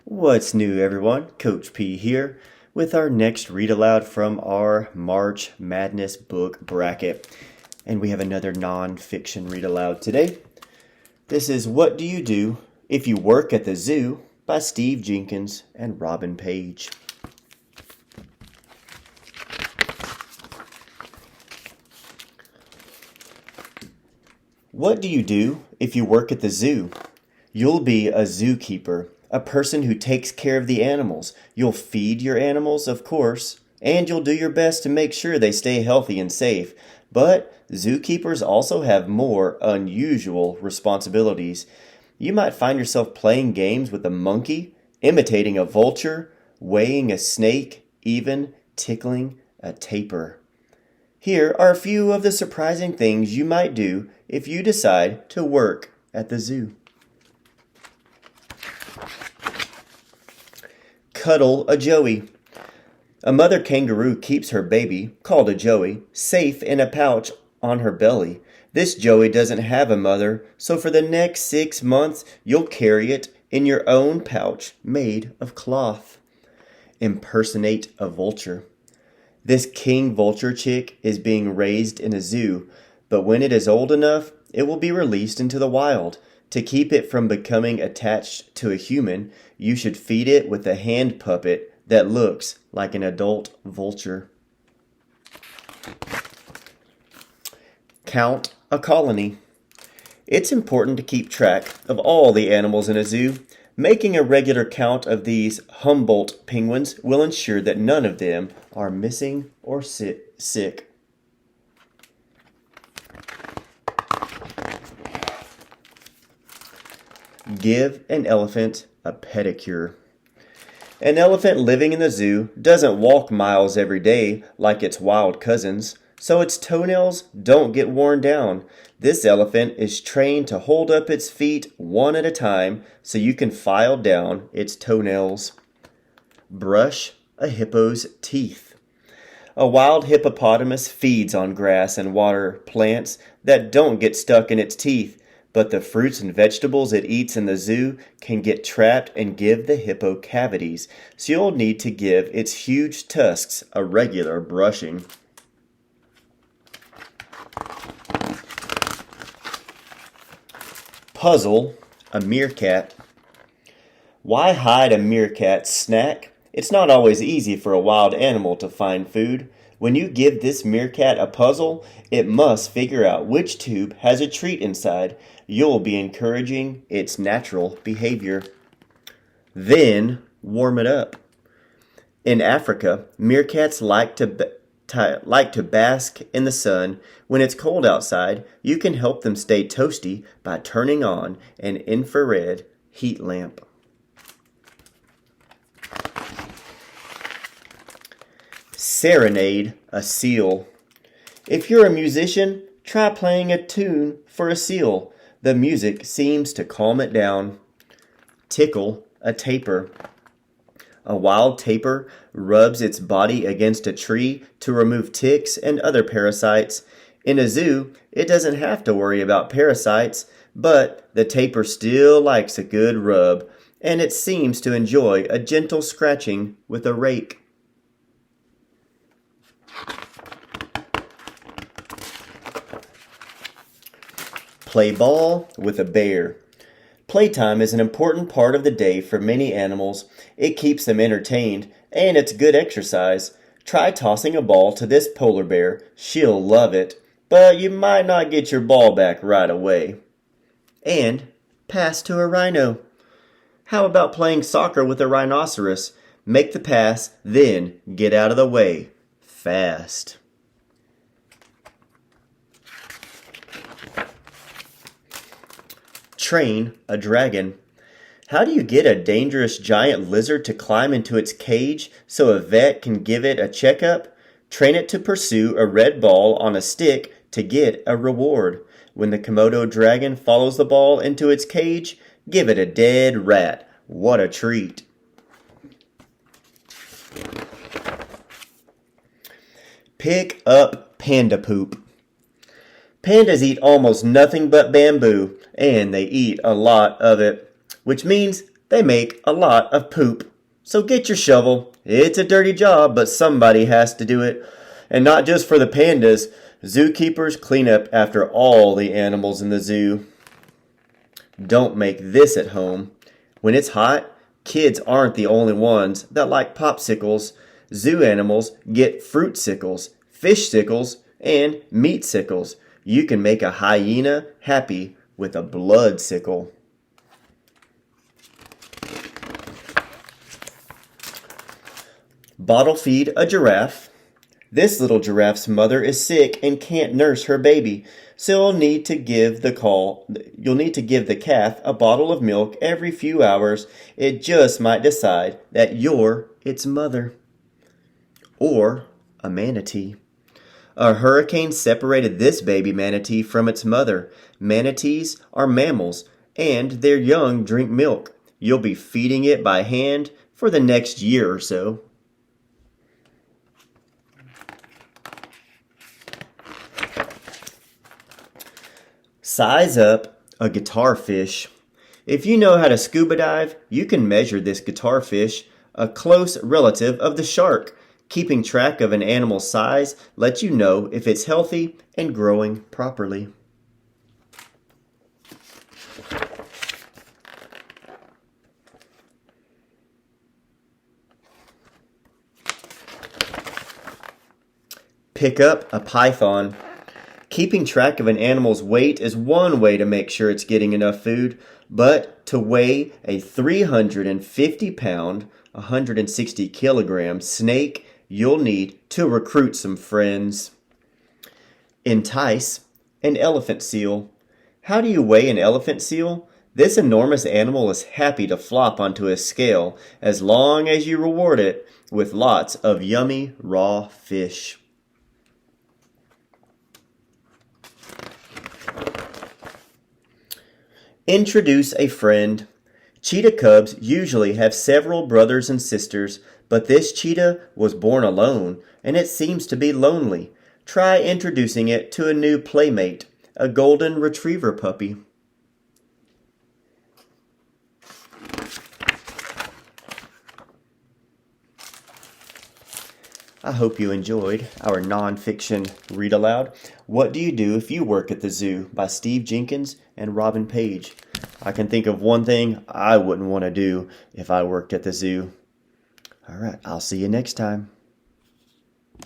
What's new, everyone? Coach P here with our next read aloud from our March Madness book bracket. And we have another non-fiction read aloud today. This is What Do You Do If You Work at the Zoo by Steve Jenkins and Robin Page. What do you do if you work at the zoo? You'll be a zookeeper, a person who takes care of the animals. You'll feed your animals, of course, and you'll do your best to make sure they stay healthy and safe. But zookeepers also have more unusual responsibilities. You might find yourself playing games with a monkey, imitating a vulture, weighing a snake, even tickling a tapir. Here are a few of the surprising things you might do if you decide to work at the zoo. Cuddle a joey. A mother kangaroo keeps her baby, called a joey, safe in a pouch on her belly. This joey doesn't have a mother, so for the next 6 months you'll carry it in your own pouch made of cloth. Impersonate a vulture. This king vulture chick is being raised in a zoo, but when it is old enough, it will be released into the wild. To keep it from becoming attached to a human, you should feed it with a hand puppet that looks like an adult vulture. Count a colony. It's important to keep track of all the animals in a zoo. Making a regular count of these Humboldt penguins will ensure that none of them are missing or sick. Give an elephant a pedicure. An elephant living in the zoo doesn't walk miles every day like its wild cousins, so its toenails don't get worn down. This elephant is trained to hold up its feet one at a time so you can file down its toenails. Brush a hippo's teeth. A wild hippopotamus feeds on grass and water plants that don't get stuck in its teeth, but the fruits and vegetables it eats in the zoo can get trapped and give the hippo cavities, so you'll need to give its huge tusks a regular brushing. Puzzle a meerkat. Why hide a meerkat's snack? It's not always easy for a wild animal to find food. When you give this meerkat a puzzle, it must figure out which tube has a treat inside. You'll be encouraging its natural behavior. Then warm it up. In Africa, meerkats like to bask in the sun. When it's cold outside, you can help them stay toasty by turning on an infrared heat lamp. Serenade a seal. If you're a musician, try playing a tune for a seal. The music seems to calm it down. Tickle a tapir. A wild tapir rubs its body against a tree to remove ticks and other parasites. In a zoo, it doesn't have to worry about parasites, but the tapir still likes a good rub, and it seems to enjoy a gentle scratching with a rake. Play ball with a bear. Playtime is an important part of the day for many animals. It keeps them entertained, and it's good exercise. Try tossing a ball to this polar bear. She'll love it, but you might not get your ball back right away. And pass to a rhino. How about playing soccer with a rhinoceros? Make the pass, then get out of the way fast. Train a dragon. How do you get a dangerous giant lizard to climb into its cage so a vet can give it a checkup? Train it to pursue a red ball on a stick to get a reward. When the Komodo dragon follows the ball into its cage, give it a dead rat. What a treat. Pick up panda poop. Pandas eat almost nothing but bamboo, and they eat a lot of it, which means They make a lot of poop. So get your shovel. It's a dirty job, but somebody has to do it. And not just for the pandas. Zookeepers clean up after all the animals in the zoo. Don't make this at home. When it's hot, kids aren't the only ones that like popsicles. Zoo animals get fruit sickles, fish sickles, and meat sickles. You can make a hyena happy with a blood sickle. Bottle feed a giraffe. This little giraffe's mother is sick and can't nurse her baby, so you'll need to give the calf a bottle of milk every few hours. It just might decide that you're its mother. Or a manatee. A hurricane separated this baby manatee from its mother. Manatees are mammals, and their young drink milk. You'll be feeding it by hand for the next year or so. Size up a guitar fish. If you know how to scuba dive, you can measure this guitar fish, a close relative of the shark. Keeping track of an animal's size lets you know if it's healthy and growing properly. Pick up a python. Keeping track of an animal's weight is one way to make sure it's getting enough food, but to weigh a 350-pound, 160-kilogram snake, you'll need to recruit some friends. Entice an elephant seal. How do you weigh an elephant seal? This enormous animal is happy to flop onto a scale as long as you reward it with lots of yummy raw fish. Introduce a friend. Cheetah cubs usually have several brothers and sisters, but this cheetah was born alone, and it seems to be lonely. Try introducing it to a new playmate, a golden retriever puppy. I hope you enjoyed our nonfiction read aloud. What Do You Do If You Work at the Zoo by Steve Jenkins and Robin Page. I can think of one thing I wouldn't want to do if I worked at the zoo. All right, I'll see you next time.